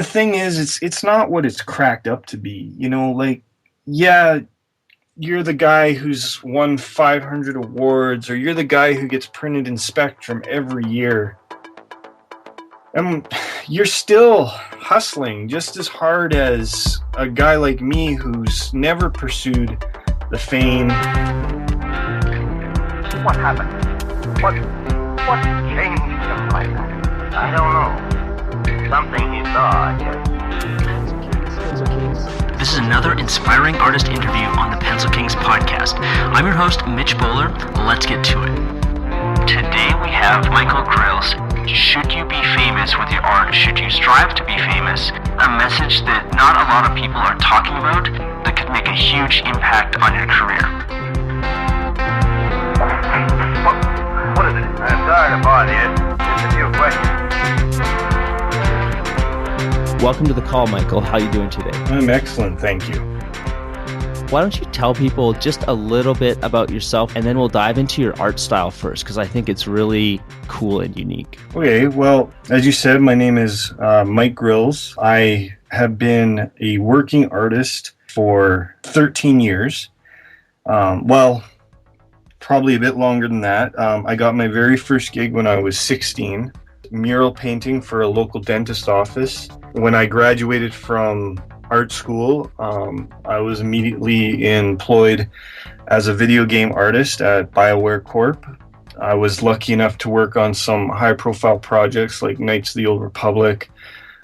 the thing is, it's not what it's cracked up to be. Like, yeah, you're the guy who's won 500 awards, or you're the guy who gets printed in Spectrum every year. And you're still hustling just as hard as a guy like me who's never pursued the fame. What happened? What changed him like that? I don't know. Something he saw, I guess. This is another inspiring artist interview on the Pencil Kings podcast. I'm your host, Mitch Bowler. Let's get to it. Today we have Michael Grills. Should you be famous with your art? Should you strive to be famous? A message that not a lot of people are talking about that could make a huge impact on your career. What is it? I'm sorry to bother you. Just a few questions. Welcome to the call, Michael. How are you doing today? I'm excellent, thank you. Why don't you tell people just a little bit about yourself, and then we'll dive into your art style first, because I think it's really cool and unique. Okay, well, as you said, my name is Mike Grills. I have been a working artist for 13 years. Well, probably a bit longer than that. I got my very first gig when I was 16, mural painting for a local dentist office. When I graduated from art school, I was immediately employed as a video game artist at BioWare Corp. I was lucky enough to work on some high-profile projects like Knights of the Old Republic,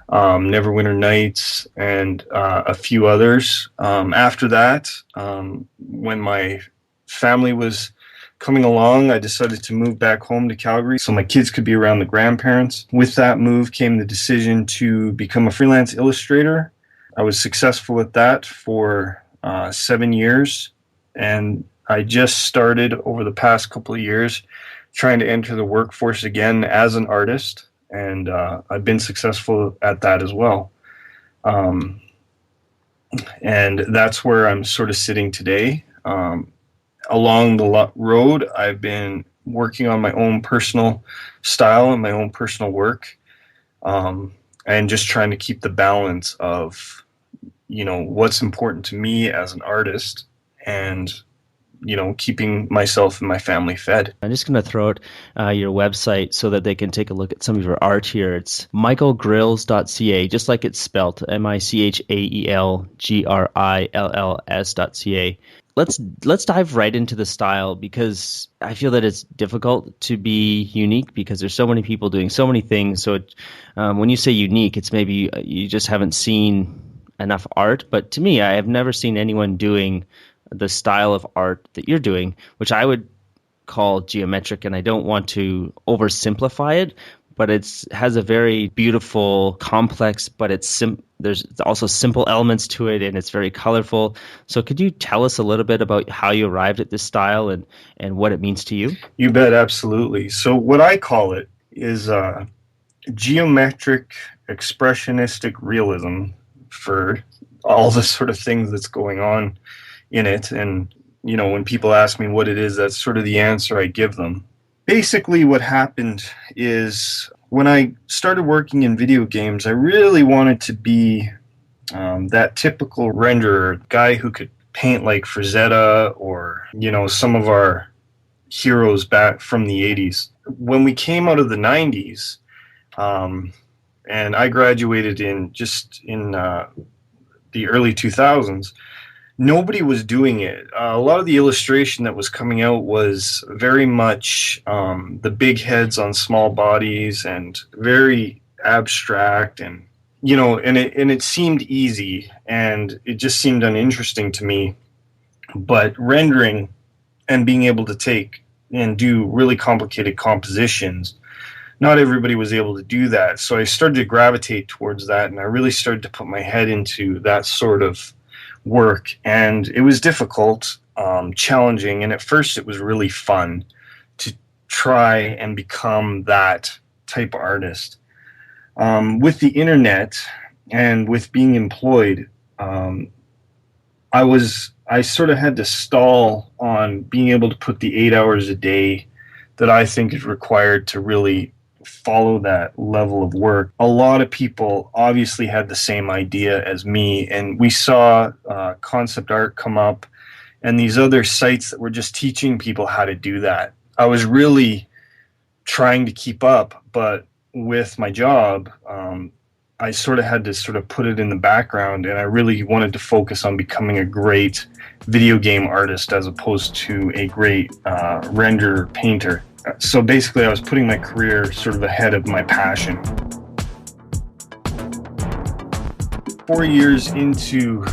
Neverwinter Nights, and a few others. After that, when my family was coming along, I decided to move back home to Calgary so my kids could be around the grandparents. With that move came the decision to become a freelance illustrator. I was successful at that for 7 years, and I just started over the past couple of years trying to enter the workforce again as an artist, and I've been successful at that as well. And that's where I'm sort of sitting today. Along the road, I've been working on my own personal style and my own personal work, and just trying to keep the balance of, what's important to me as an artist and, keeping myself and my family fed. I'm just going to throw out your website so that they can take a look at some of your art here. It's michaelgrills.ca, just like it's spelled, michaelgrills.ca. Let's dive right into the style, because I feel that it's difficult to be unique because there's so many people doing so many things. So when you say unique, it's maybe you just haven't seen enough art. But to me, I have never seen anyone doing the style of art that you're doing, which I would call geometric, and I don't want to oversimplify it, but it has a very beautiful, complex, but there's also simple elements to it, and it's very colorful. So could you tell us a little bit about how you arrived at this style and what it means to you? You bet, absolutely. So what I call it is geometric expressionistic realism for all the sort of things that's going on in it. And, when people ask me what it is, that's sort of the answer I give them. Basically, what happened is when I started working in video games, I really wanted to be that typical renderer, guy who could paint like Frazetta or, some of our heroes back from the 80s. When we came out of the 90s, and I graduated in the early 2000s, nobody was doing it. A lot of the illustration that was coming out was very much the big heads on small bodies and very abstract, and it seemed easy, and it just seemed uninteresting to me. But rendering and being able to take and do really complicated compositions, not everybody was able to do that. So I started to gravitate towards that, and I really started to put my head into that sort of work. And it was difficult, challenging, and at first it was really fun to try and become that type of artist. With the internet and with being employed, I sort of had to stall on being able to put the 8 hours a day that I think is required to really follow that level of work. A lot of people obviously had the same idea as me, and we saw concept art come up and these other sites that were just teaching people how to do that. I was really trying to keep up, but with my job, I sort of had to sort of put it in the background, and I really wanted to focus on becoming a great video game artist as opposed to a great renderer painter. So basically, I was putting my career sort of ahead of my passion. 4 years into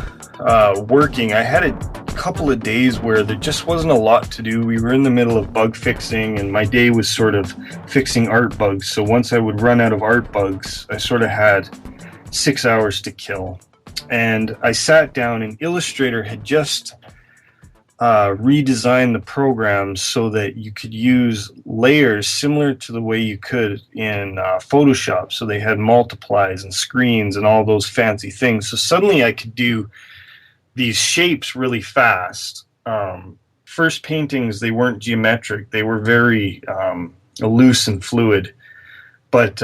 working, I had a couple of days where there just wasn't a lot to do. We were in the middle of bug fixing, and my day was sort of fixing art bugs. So once I would run out of art bugs, I sort of had 6 hours to kill. And I sat down, and Illustrator had just redesigned the program so that you could use layers similar to the way you could in Photoshop. So they had multiplies and screens and all those fancy things. So suddenly I could do these shapes really fast. First paintings, they weren't geometric. They were very loose and fluid. But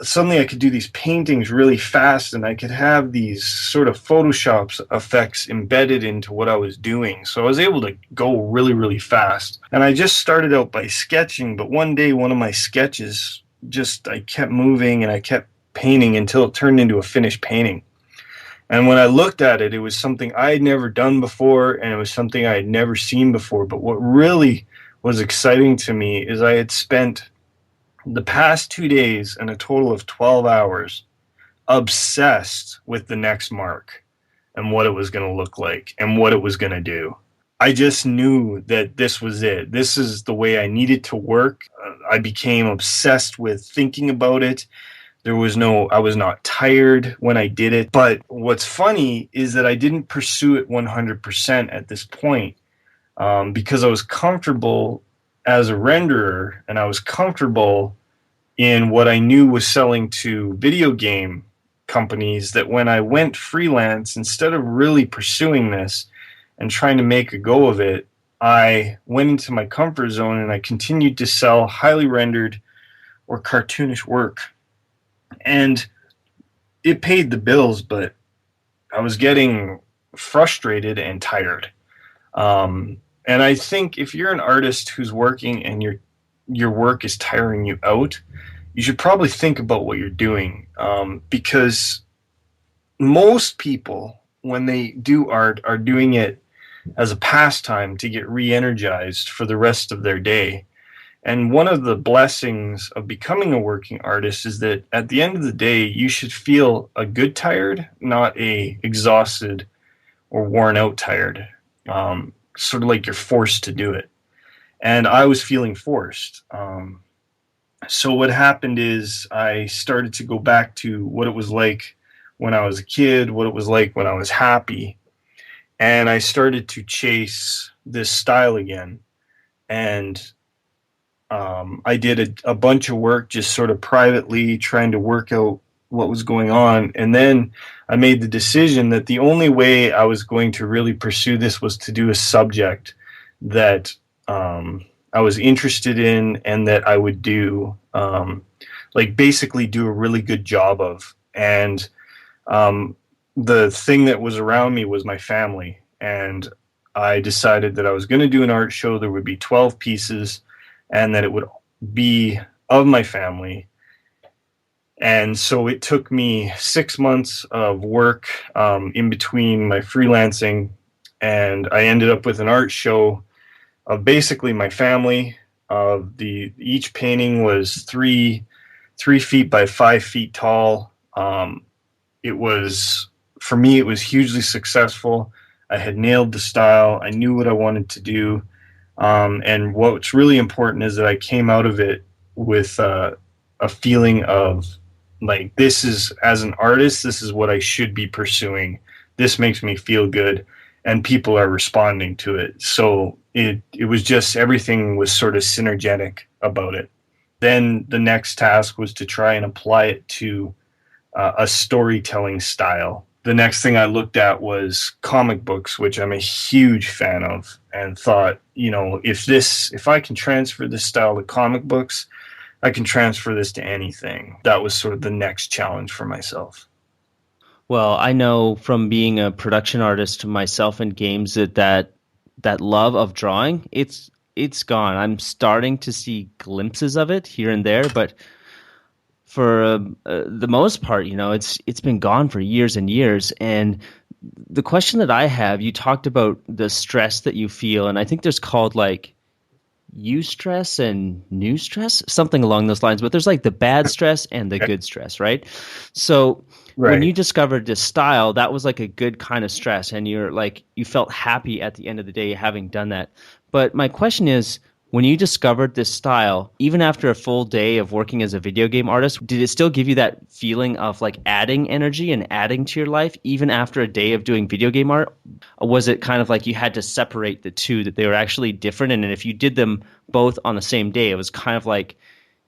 suddenly I could do these paintings really fast, and I could have these sort of Photoshop effects embedded into what I was doing. So I was able to go really, really fast. And I just started out by sketching, but one day one of my sketches, I kept moving and I kept painting until it turned into a finished painting. And when I looked at it, it was something I had never done before, and it was something I had never seen before. But what really was exciting to me is I had spent the past 2 days and a total of 12 hours obsessed with the next mark and what it was going to look like and what it was going to do. I just knew that this was it. This is the way I needed to work. I became obsessed with thinking about it. I was not tired when I did it. But what's funny is that I didn't pursue it 100% at this point because I was comfortable as a renderer, and I was comfortable in what I knew was selling to video game companies, that when I went freelance, instead of really pursuing this and trying to make a go of it, I went into my comfort zone and I continued to sell highly rendered or cartoonish work. And it paid the bills, but I was getting frustrated and tired. And I think if you're an artist who's working and your work is tiring you out, you should probably think about what you're doing, because most people, when they do art, are doing it as a pastime to get re-energized for the rest of their day. And one of the blessings of becoming a working artist is that at the end of the day, you should feel a good tired, not a exhausted or worn out tired. Sort of like you're forced to do it. And I was feeling forced. So what happened is I started to go back to what it was like when I was a kid, what it was like when I was happy. And I started to chase this style again. And I did a bunch of work just sort of privately trying to work out what was going on. And then I made the decision that the only way I was going to really pursue this was to do a subject that I was interested in and that I would do, basically do a really good job of. And the thing that was around me was my family. And I decided that I was going to do an art show. There would be 12 pieces, and that it would be of my family. And so it took me 6 months of work in between my freelancing, and I ended up with an art show of basically my family. Each painting was 3 feet by 5 feet tall. For me, it was hugely successful. I had nailed the style. I knew what I wanted to do. And what's really important is that I came out of it with a feeling of, like, this is, as an artist, this is what I should be pursuing. This makes me feel good, and people are responding to it. So it was just, everything was sort of synergetic about it. Then the next task was to try and apply it to a storytelling style. The next thing I looked at was comic books, which I'm a huge fan of, and thought, if I can transfer this style to comic books, I can transfer this to anything. That was sort of the next challenge for myself. Well, I know from being a production artist myself in games that love of drawing, it's gone. I'm starting to see glimpses of it here and there, but for the most part, it's been gone for years and years. And the question that I have, you talked about the stress that you feel, and I think there's called like eustress and new stress, something along those lines. But there's like the bad stress and the good stress, right? So when you Right. discovered this style, that was like a good kind of stress, and you felt happy at the end of the day having done that. But my question is, when you discovered this style, even after a full day of working as a video game artist, did it still give you that feeling of like adding energy and adding to your life, even after a day of doing video game art? Or was it kind of like you had to separate the two, that they were actually different? And if you did them both on the same day, it was kind of like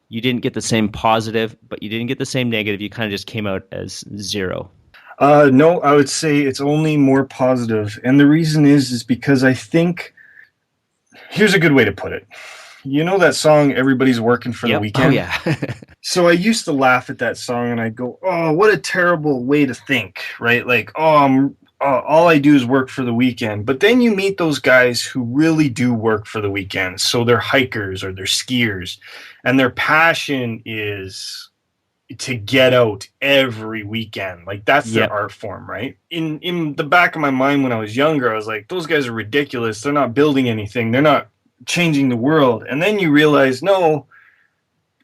you didn't get the same positive, but you didn't get the same negative. You kind of just came out as zero. No, I would say it's only more positive. And the reason is because I think here's a good way to put it. You know that song, Everybody's Working for the Yep. Oh, Weekend? yeah. So I used to laugh at that song and I'd go, oh, what a terrible way to think, right? Like, all I do is work for the weekend. But then you meet those guys who really do work for the weekend. So they're hikers or they're skiers, and their passion is to get out every weekend. Like that's their Yep. art form, right? In the back of my mind when I was younger, I was like, those guys are ridiculous. They're not building anything. They're not changing the world. And then you realize, no,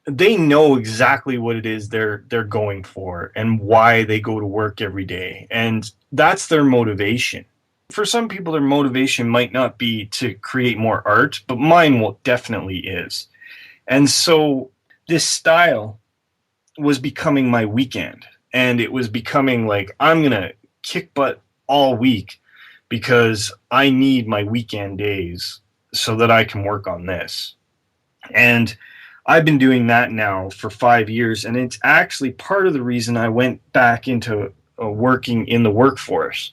they know exactly what it is they're going for and why they go to work every day. And that's their motivation. For some people, their motivation might not be to create more art, but mine will definitely is. And so this style was becoming my weekend, and it was becoming like, I'm gonna kick butt all week because I need my weekend days so that I can work on this. And I've been doing that now for 5 years, and it's actually part of the reason I went back into working in the workforce,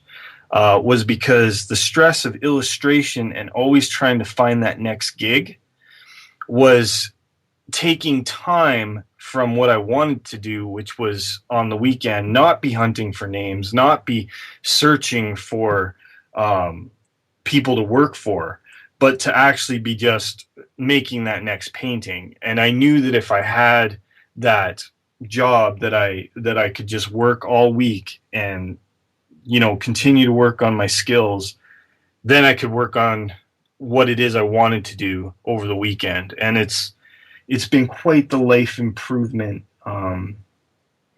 was because the stress of illustration and always trying to find that next gig was taking time from what I wanted to do, which was on the weekend, not be hunting for names, not be searching for people to work for, but to actually be just making that next painting. And I knew that if I had that job that I could just work all week and, continue to work on my skills, then I could work on what it is I wanted to do over the weekend. And it's been quite the life improvement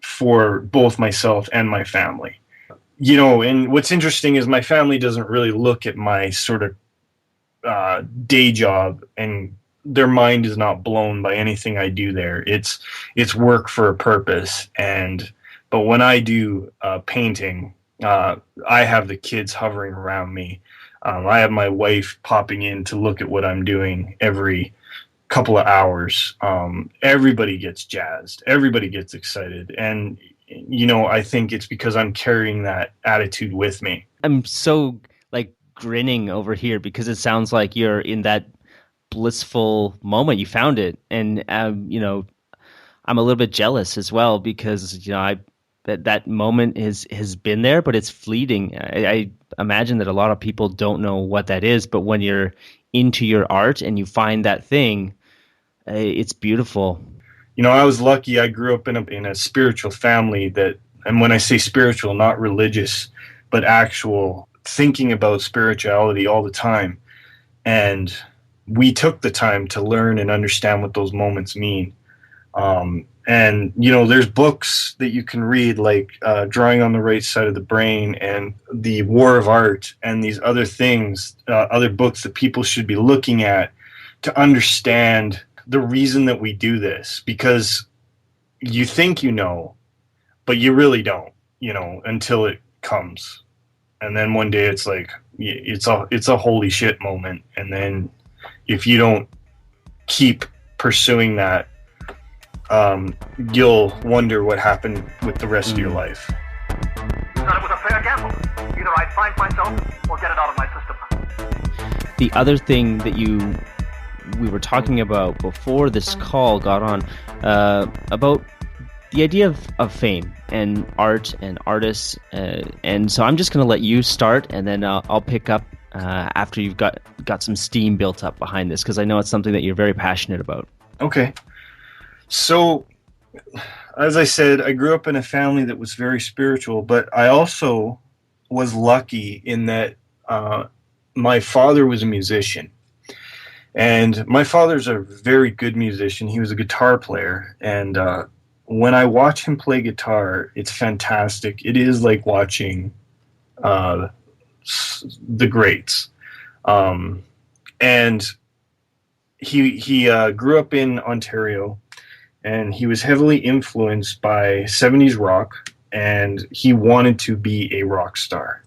for both myself and my family. And what's interesting is my family doesn't really look at my sort of day job, and their mind is not blown by anything I do there. It's work for a purpose. But when I do painting, I have the kids hovering around me. I have my wife popping in to look at what I'm doing every couple of hours. Everybody gets jazzed. Everybody gets excited. And, I think it's because I'm carrying that attitude with me. I'm so like grinning over here because it sounds like you're in that blissful moment. You found it. And, I'm a little bit jealous as well because, that moment has been there, but it's fleeting. I imagine that a lot of people don't know what that is, but when you're into your art and you find that thing, it's beautiful. I was lucky. I grew up in a spiritual family and when I say spiritual, not religious, but actual, thinking about spirituality all the time. And we took the time to learn and understand what those moments mean. And there's books that you can read, like Drawing on the Right Side of the Brain and The War of Art and these other things, other books that people should be looking at to understand the reason that we do this, because you think but you really don't, until it comes. And then one day it's like, it's a holy shit moment. And then if you don't keep pursuing that, you'll wonder what happened with the rest of your life. Thought it was a fair gamble. Either I'd find myself or get it out of my system. The other thing that you we were talking about before this call got on, about the idea of fame and art and artists. And so I'm just going to let you start, and then I'll pick up after you've got some steam built up behind this, because I know it's something that you're very passionate about. Okay. So, as I said, I grew up in a family that was very spiritual, but I also was lucky in that my father was a musician. And my father's a very good musician. He was a guitar player. And when I watch him play guitar, it's fantastic. It is like watching the greats. And he grew up in Ontario, and he was heavily influenced by 70s rock, and he wanted to be a rock star.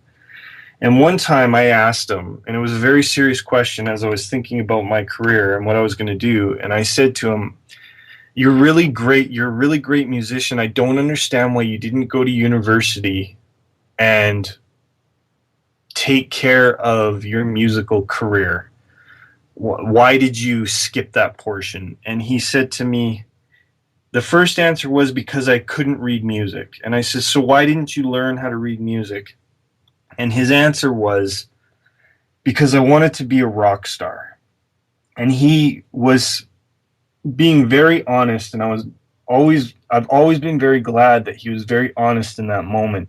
And one time I asked him, and it was a very serious question as I was thinking about my career and what I was going to do. And I said to him, "You're really great. You're a really great musician. I don't understand why you didn't go to university and take care of your musical career. Why did you skip that portion?" And he said to me, the first answer was, "Because I couldn't read music." And I said, "So why didn't you learn how to read music?" And his answer was, "Because I wanted to be a rock star." And he was being very honest, and I've always been very glad that he was very honest in that moment,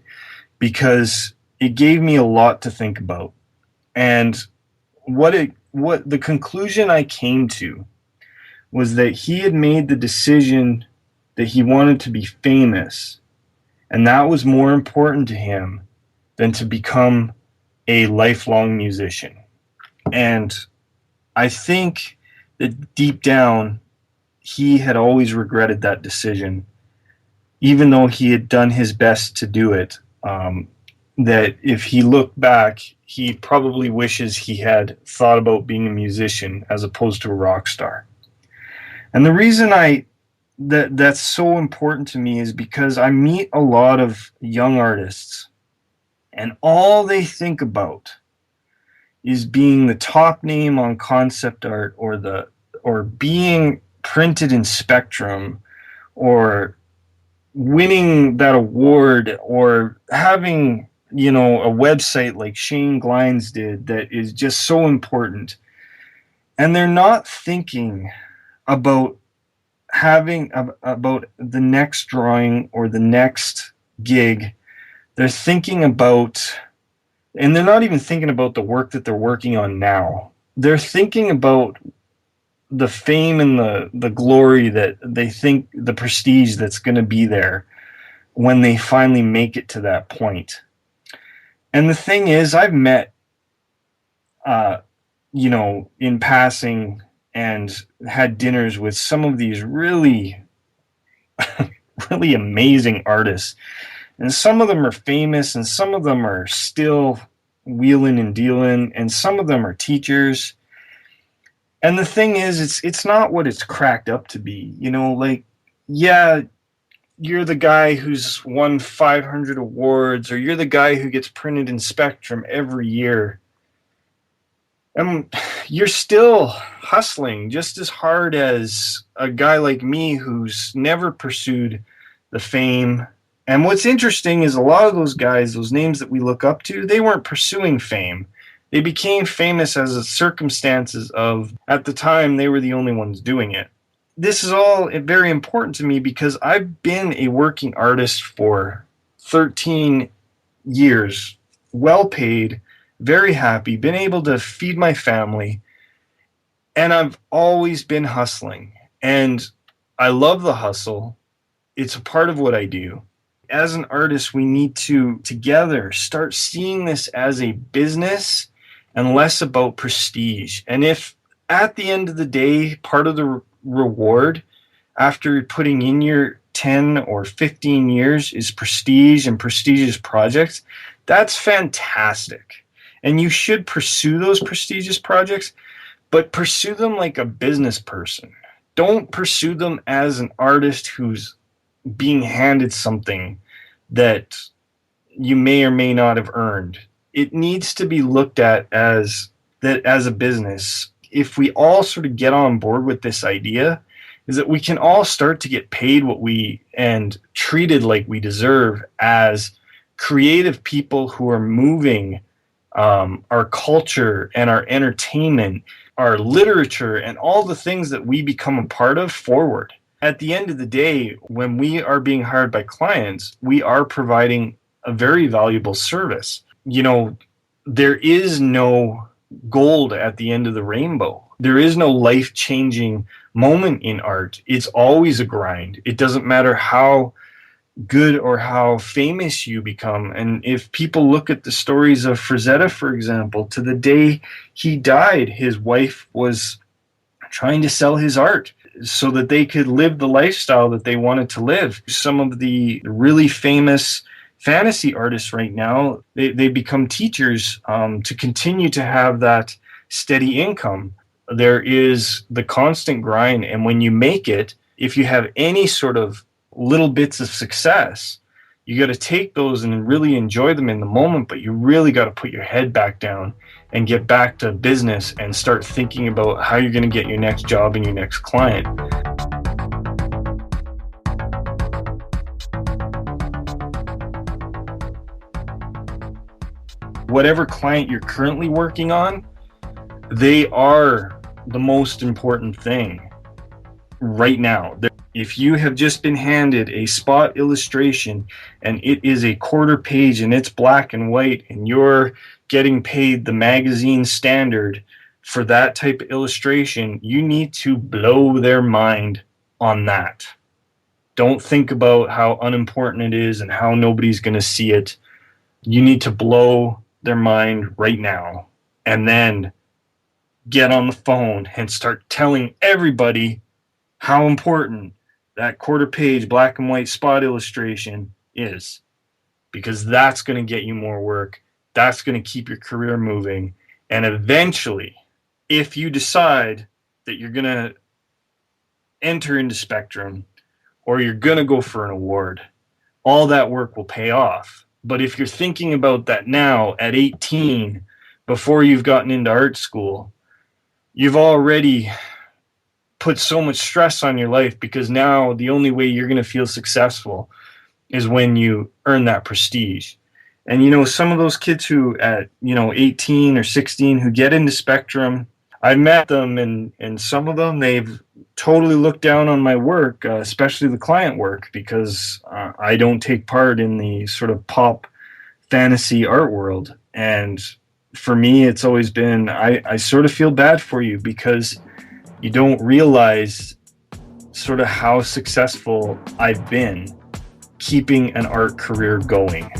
because it gave me a lot to think about. And what the conclusion I came to was that he had made the decision that he wanted to be famous, and that was more important to him than to become a lifelong musician. And I think that deep down, he had always regretted that decision, even though he had done his best to do it. That if he looked back, he probably wishes he had thought about being a musician as opposed to a rock star. And the reason that's so important to me is because I meet a lot of young artists, and all they think about is being the top name on concept art, or being printed in Spectrum, or winning that award, or having, a website like Shane Glines did that is just so important. And they're not thinking about about the next drawing or the next gig. They're thinking about, and they're not even thinking about the work that they're working on now. They're thinking about the fame and the glory that they think, the prestige that's going to be there when they finally make it to that point. And the thing is, I've met, in passing, and had dinners with some of these really, really amazing artists. And some of them are famous, and some of them are still wheeling and dealing, and some of them are teachers. And the thing is, it's not what it's cracked up to be. Yeah, you're the guy who's won 500 awards, or you're the guy who gets printed in Spectrum every year. And you're still hustling just as hard as a guy like me who's never pursued the fame. And what's interesting is a lot of those guys, those names that we look up to, they weren't pursuing fame. They became famous as a circumstances of, at the time, they were the only ones doing it. This is all very important to me because I've been a working artist for 13 years, well paid, very happy, been able to feed my family, and I've always been hustling. And I love the hustle. It's a part of what I do. As an artist, we need to together start seeing this as a business and less about prestige. And if at the end of the day, part of the reward after putting in your 10 or 15 years is prestige and prestigious projects, that's fantastic. And you should pursue those prestigious projects, but pursue them like a business person. Don't pursue them as an artist who's being handed something that you may or may not have earned. It needs to be looked at as a business. if we all sort of get on board with this idea, is that we can all start to get paid and treated like we deserve as creative people who are moving our culture and our entertainment, our literature, and all the things that we become a part of forward. At the end of the day, when we are being hired by clients, we are providing a very valuable service. You know, there is no gold at the end of the rainbow. There is no life-changing moment in art. It's always a grind. It doesn't matter how good or how famous you become. And if people look at the stories of Frazetta, for example, to the day he died, his wife was trying to sell his art so that they could live the lifestyle that they wanted to live. Some of the really famous fantasy artists right now, they become teachers to continue to have that steady income. There is the constant grind, and when you make it, if you have any sort of little bits of success, you got to take those and really enjoy them in the moment, but you really got to put your head back down and get back to business and start thinking about how you're going to get your next job and your next client. Whatever client you're currently working on, they are the most important thing right now. If you have just been handed a spot illustration and it is a quarter page and it's black and white and you're getting paid the magazine standard for that type of illustration, you need to blow their mind on that. Don't think about how unimportant it is and how nobody's going to see it. You need to blow their mind right now, and then get on the phone and start telling everybody how important that quarter page black and white spot illustration is, because that's going to get you more work. That's going to keep your career moving. And eventually, if you decide that you're going to enter into Spectrum or you're going to go for an award, all that work will pay off. But if you're thinking about that now at 18, before you've gotten into art school, you've already put so much stress on your life, because now the only way you're going to feel successful is when you earn that prestige. And, you know, some of those kids who at, 18 or 16 who get into Spectrum, I've met them, and some of them, they've totally looked down on my work, especially the client work, because I don't take part in the sort of pop fantasy art world. And for me, it's always been, I sort of feel bad for you, because you don't realize sort of how successful I've been keeping an art career going.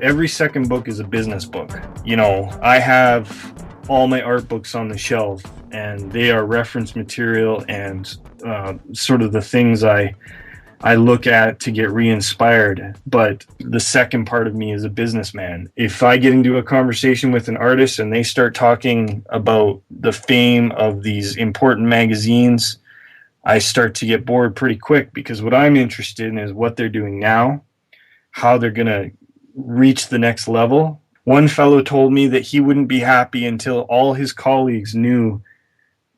Every second book is a business book. You know, I have all my art books on the shelf, and they are reference material and sort of the things I look at to get re-inspired. But the second part of me is a businessman. If I get into a conversation with an artist and they start talking about the fame of these important magazines, I start to get bored pretty quick, because what I'm interested in is what they're doing now, how they're going to reach the next level. One fellow told me that he wouldn't be happy until all his colleagues knew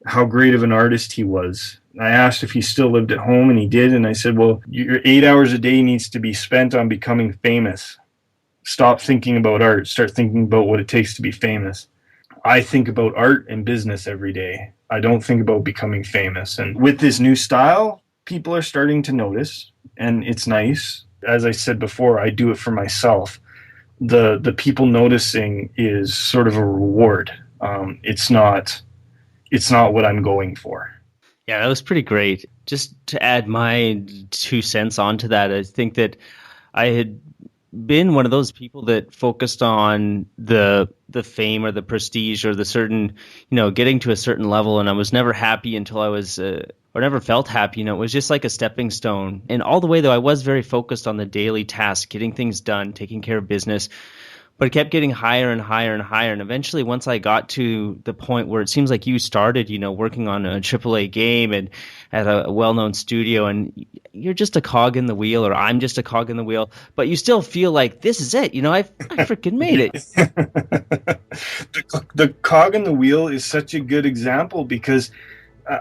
how great of an artist he was. I asked if he still lived at home, and he did. And I said, well, your 8 hours a day needs to be spent on becoming famous. Stop thinking about art. Start thinking about what it takes to be famous. I think about art and business every day. I don't think about becoming famous. And with this new style, people are starting to notice, and it's nice. As I said before, I do it for myself. The people noticing is sort of a reward. It's not what I'm going for. Yeah, that was pretty great. Just to add my 2 cents onto that, I think that I had been one of those people that focused on the fame or the prestige or the certain, getting to a certain level, and I was never happy until I was or never felt happy. It was just like a stepping stone. And all the way, though, I was very focused on the daily task, getting things done, taking care of business. But it kept getting higher and higher and higher. And eventually, once I got to the point where it seems like you started, working on a AAA game and at a well-known studio, and you're just a cog in the wheel, or I'm just a cog in the wheel, but you still feel like this is it. I freaking made it. The cog in the wheel is such a good example, because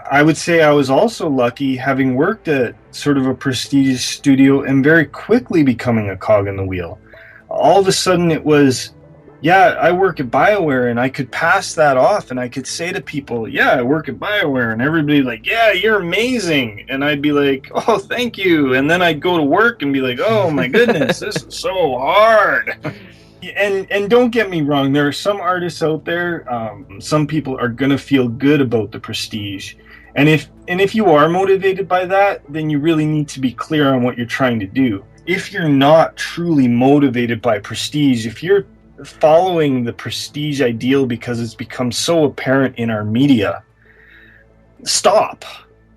I would say I was also lucky, having worked at sort of a prestigious studio and very quickly becoming a cog in the wheel. All of a sudden it was, yeah, I work at BioWare, and I could pass that off, and I could say to people, yeah, I work at BioWare, and everybody like, yeah, you're amazing. And I'd be like, oh, thank you. And then I'd go to work and be like, oh my goodness, this is so hard. And don't get me wrong, there are some artists out there, some people are going to feel good about the prestige. And if you are motivated by that, then you really need to be clear on what you're trying to do. If you're not truly motivated by prestige, if you're following the prestige ideal because it's become so apparent in our media, stop,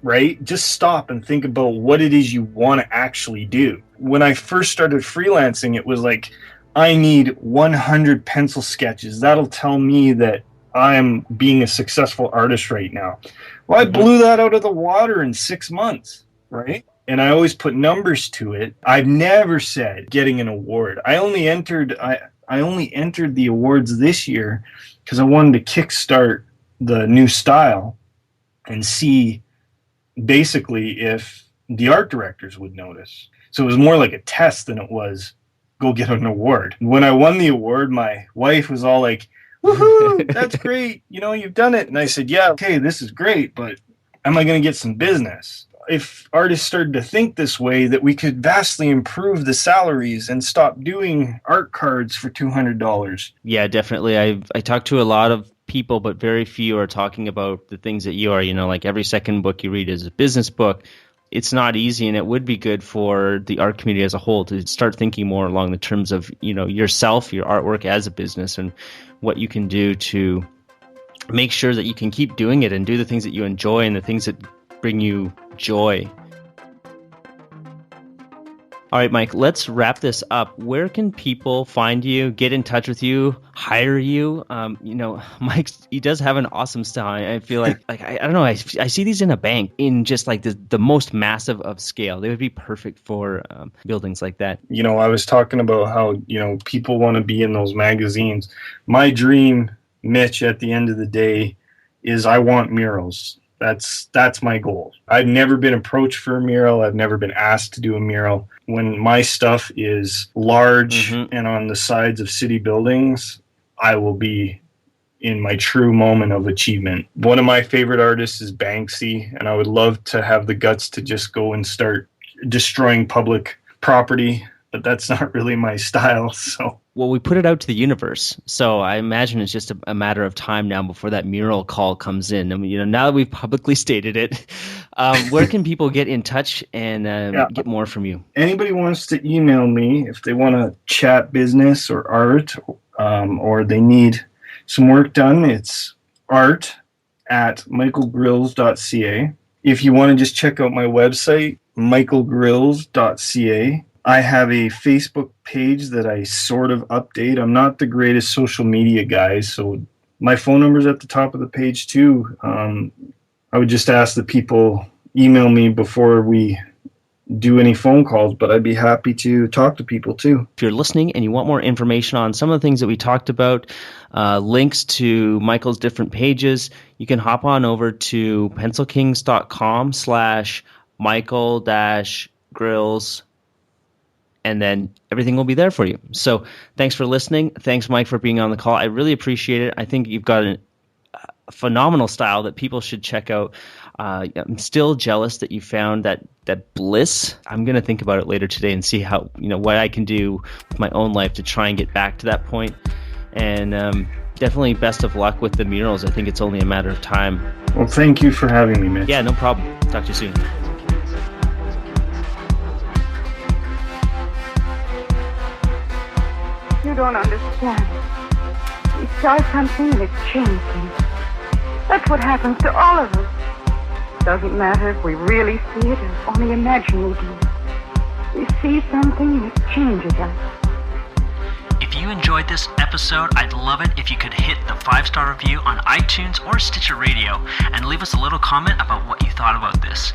right? Just stop and think about what it is you want to actually do. When I first started freelancing, it was like, I need 100 pencil sketches. That'll tell me that I'm being a successful artist right now. Well, I blew that out of the water in 6 months, right? And I always put numbers to it. I've never said getting an award. I only entered the awards this year because I wanted to kickstart the new style and see basically if the art directors would notice. So it was more like a test than it was go get an award. When I won the award, my wife was all like, woohoo, that's great. You've done it. And I said, yeah, okay, this is great, but am I going to get some business? If artists started to think this way, that we could vastly improve the salaries and stop doing art cards for $200. Yeah, definitely. I talked to a lot of people, but very few are talking about the things that you are, like every second book you read is a business book. It's not easy, and it would be good for the art community as a whole to start thinking more along the terms of, yourself, your artwork as a business, and what you can do to make sure that you can keep doing it and do the things that you enjoy and the things that bring you joy. All right, Mike, let's wrap this up. Where can people find you, get in touch with you, hire you? Mike, he does have an awesome style. I feel like I don't know, I see these in a bank in just like the most massive of scale. They would be perfect for buildings like that. I was talking about how, people want to be in those magazines. My dream, Mitch, at the end of the day, is I want murals. That's my goal. I've never been approached for a mural. I've never been asked to do a mural. When my stuff is large and on the sides of city buildings, I will be in my true moment of achievement. One of my favorite artists is Banksy, and I would love to have the guts to just go and start destroying public property, but that's not really my style. So, well, we put it out to the universe, so I imagine it's just a matter of time now before that mural call comes in. I mean, now that we've publicly stated it, where can people get in touch and get more from you? Anybody wants to email me if they want to chat business or art, or they need some work done, it's art@michaelgrills.ca. If you want to just check out my website, michaelgrills.ca. I have a Facebook page that I sort of update. I'm not the greatest social media guy, so my phone number's at the top of the page too. I would just ask that people email me before we do any phone calls, but I'd be happy to talk to people too. If you're listening and you want more information on some of the things that we talked about, links to Michael's different pages, you can hop on over to pencilkings.com/Michael-Grills, and then everything will be there for you. So thanks for listening. Thanks, Mike, for being on the call. I really appreciate it. I think you've got a phenomenal style that people should check out. I'm still jealous that you found that bliss. I'm going to think about it later today and see how, what I can do with my own life to try and get back to that point. And definitely best of luck with the murals. I think it's only a matter of time. Well, thank you for having me, Mitch. Yeah, no problem. Talk to you soon. You don't understand. We saw something and it changed things. That's what happens to all of us. Doesn't matter if we really see it or only imagine we do. We see something and it changes us. If you enjoyed this episode, I'd love it if you could hit the 5-star review on iTunes or Stitcher Radio and leave us a little comment about what you thought about this.